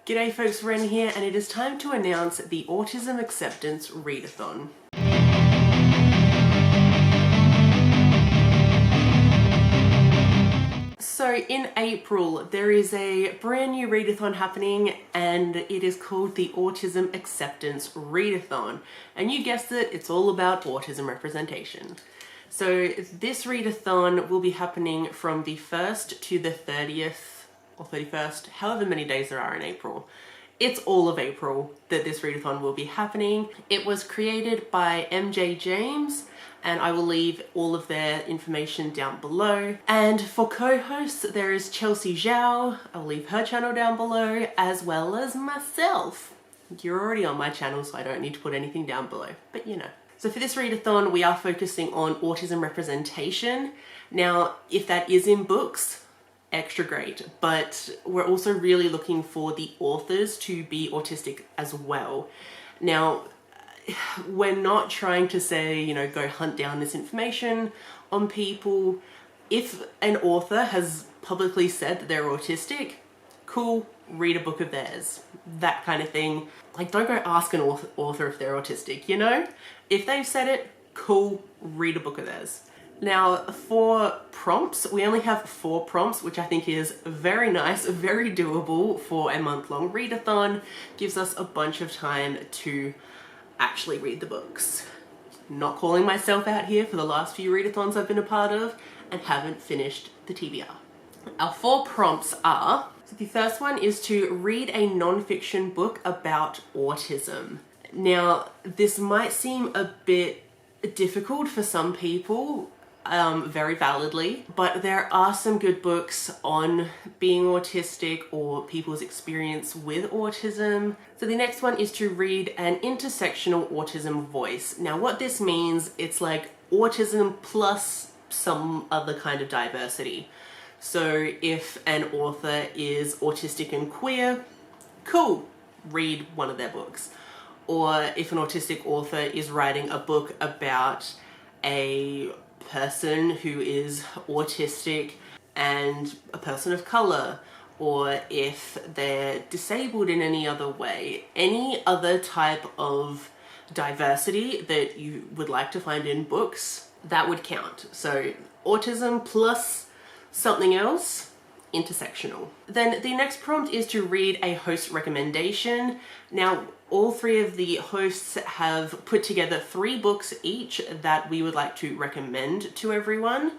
G'day folks, Wren here, and it is time to announce the Autism Acceptance Readathon. So in April, there is a brand new readathon happening, and it is called the Autism Acceptance Readathon. And you guessed it, it's all about autism representation. So this readathon will be happening from the 1st to the 30th or 31st, however many days there are in April. It's all of April that this readathon will be happening. It was created by MJ James, and I will leave all of their information down below. And for co-hosts, there is Chelsea Zhao. I'll leave her channel down below, as well as myself. You're already on my channel, so I don't need to put anything down below, but you know. So for this readathon, we are focusing on autism representation. Now, if that is in books, extra great, but we're also really looking for the authors to be autistic as well. Now, we're not trying to say, you know, go hunt down this information on people. If an author has publicly said that they're autistic, cool, read a book of theirs, that kind of thing. Like, don't go ask an author if they're autistic, you know? If they've said it, cool, read a book of theirs. Now, for prompts, we only have 4 prompts, which I think is very nice, very doable for a month-long readathon. Gives us a bunch of time to actually read the books. Not calling myself out here for the last few readathons I've been a part of and haven't finished the TBR. Our 4 prompts are, so the first one is to read a non-fiction book about autism. Now, this might seem a bit difficult for some people, very validly, but there are some good books on being autistic or people's experience with autism. So the next one is to read an intersectional autism voice. Now what this means, it's like autism plus some other kind of diversity. So if an author is autistic and queer, cool, read one of their books. Or if an autistic author is writing a book about a person who is autistic and a person of color, or if they're disabled in any other way, any other type of diversity that you would like to find in books, that would count. So autism plus something else, intersectional. Then the next prompt is to read a host recommendation. Now, all 3 of the hosts have put together 3 books each that we would like to recommend to everyone.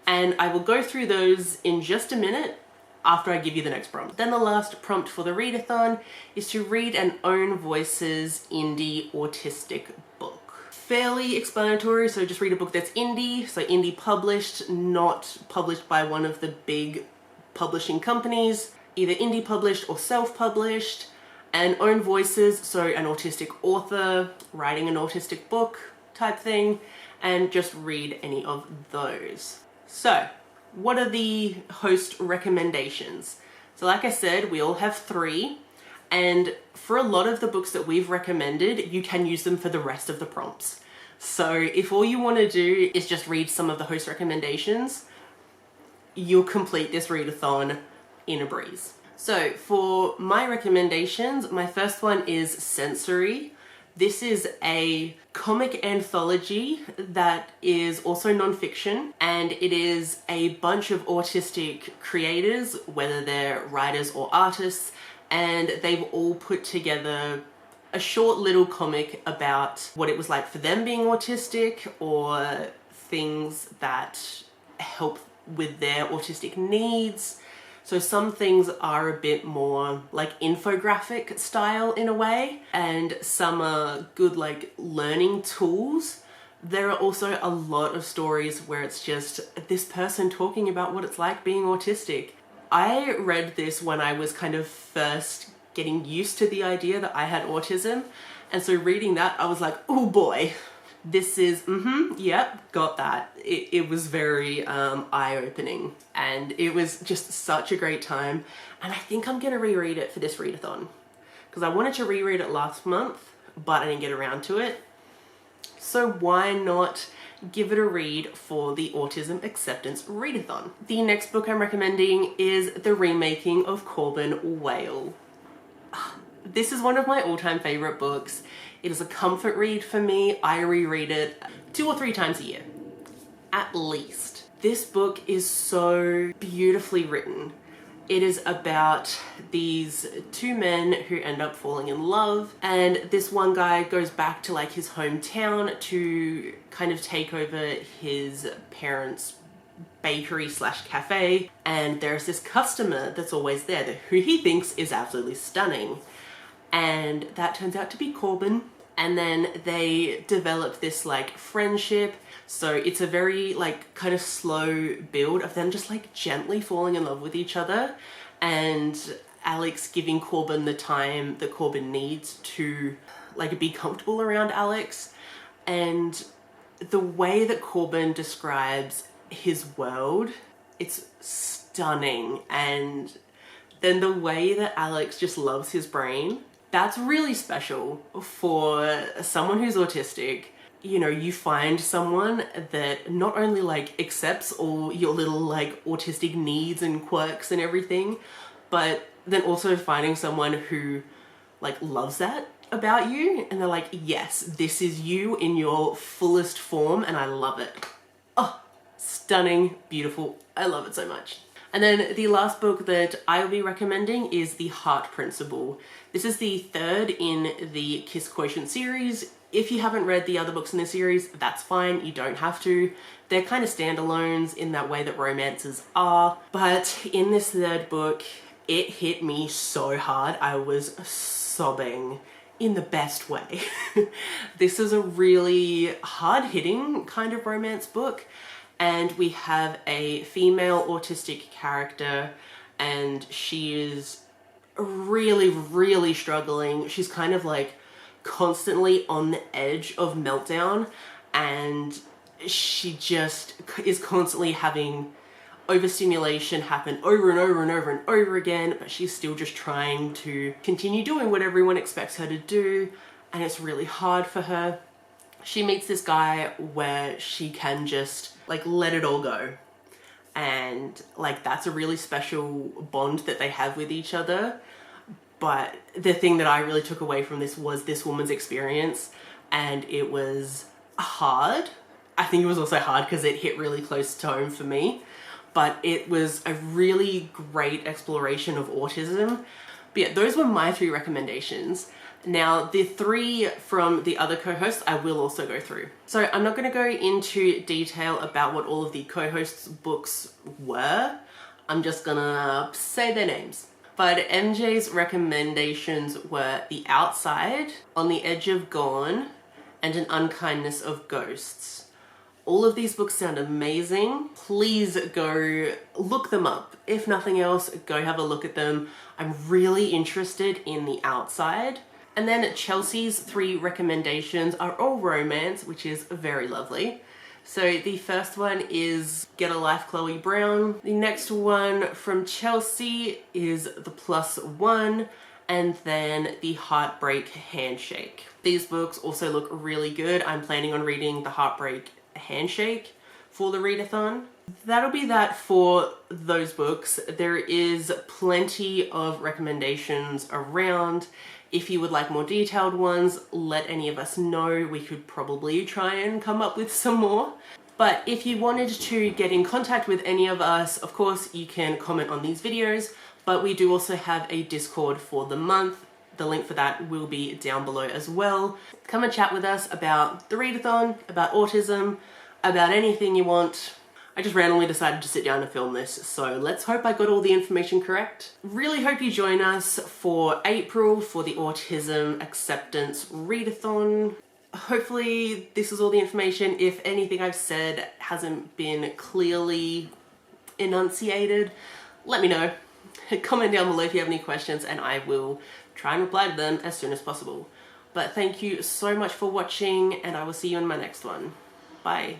And I will go through those in just a minute after I give you the next prompt. Then the last prompt for the readathon is to read an Own Voices indie autistic book. Fairly explanatory, so just read a book that's indie, so indie published, not published by one of the big publishing companies, either indie published or self-published. And Own Voices, so an autistic author writing an autistic book type thing, and just read any of those. So, what are the host recommendations? So like I said, we all have 3, and for a lot of the books that we've recommended, you can use them for the rest of the prompts. So if all you want to do is just read some of the host recommendations, you'll complete this readathon in a breeze. So for my recommendations, my first one is Sensory. This is a comic anthology that is also non-fiction, and it is a bunch of autistic creators, whether they're writers or artists, and they've all put together a short little comic about what it was like for them being autistic, or things that help with their autistic needs. So some things are a bit more like infographic style in a way, and some are good like learning tools. There are also a lot of stories where it's just this person talking about what it's like being autistic. I read this when I was kind of first getting used to the idea that I had autism, and so reading that I was like, oh boy, this is, yep, got that. It was very eye-opening, and it was just such a great time. And I think I'm gonna reread it for this readathon, because I wanted to reread it last month, but I didn't get around to it. So why not give it a read for the Autism Acceptance Readathon? The next book I'm recommending is the remaking of Corbin Whale. This is one of my all-time favorite books. It is a comfort read for me. I reread it 2 or 3 times a year, at least. This book is so beautifully written. It is about these 2 men who end up falling in love, and this one guy goes back to like his hometown to kind of take over his parents' bakery slash cafe, and there's this customer that's always there who he thinks is absolutely stunning, and that turns out to be Corbin. And then they develop this like friendship. So it's a very like kind of slow build of them just like gently falling in love with each other, and Alex giving Corbin the time that Corbin needs to like be comfortable around Alex. And the way that Corbin describes his world, it's stunning. And then the way that Alex just loves his brain, that's really special for someone who's autistic. You know, you find someone that not only like accepts all your little like autistic needs and quirks and everything, but then also finding someone who like loves that about you, and they're like, yes, this is you in your fullest form and I love it. Oh, stunning, beautiful. I love it so much. And then the last book that I will be recommending is The Heart Principle. This is the 3rd in the Kiss Quotient series. If you haven't read the other books in the series, that's fine, you don't have to. They're kind of standalones in that way that romances are. But in this 3rd book, it hit me so hard. I was sobbing in the best way. This is a really hard-hitting kind of romance book. And we have a female autistic character, and she is really, really struggling. She's kind of like constantly on the edge of meltdown, and she just is constantly having overstimulation happen over and over and over and over again, but she's still just trying to continue doing what everyone expects her to do, and it's really hard for her. She meets this guy where she can just like let it all go, and like that's a really special bond that they have with each other. But the thing that I really took away from this was this woman's experience, and it was hard. I think it was also hard because it hit really close to home for me, but it was a really great exploration of autism. But yeah, those were my 3 recommendations. Now, the 3 from the other co-hosts I will also go through. So I'm not going to go into detail about what all of the co-hosts' books were. I'm just gonna say their names. But MJ's recommendations were The Outside, On the Edge of Gone, and An Unkindness of Ghosts. All of these books sound amazing. Please go look them up. If nothing else, go have a look at them. I'm really interested in The Outside. And then Chelsea's 3 recommendations are all romance, which is very lovely. So the first one is Get a Life, Chloe Brown. The next one from Chelsea is The Plus One, and then The Heartbreak Handshake. These books also look really good. I'm planning on reading The Heartbreak Handshake for the readathon. That'll be that for those books. There is plenty of recommendations around. If you would like more detailed ones, let any of us know. We could probably try and come up with some more. But if you wanted to get in contact with any of us, of course, you can comment on these videos, but we do also have a Discord for the month. The link for that will be down below as well. Come and chat with us about the readathon, about autism, about anything you want. I just randomly decided to sit down and film this, so let's hope I got all the information correct. Really hope you join us for April for the Autism Acceptance Readathon. Hopefully this is all the information. If anything I've said hasn't been clearly enunciated, let me know. Comment down below if you have any questions and I will try and reply to them as soon as possible. But thank you so much for watching, and I will see you in my next one. Bye.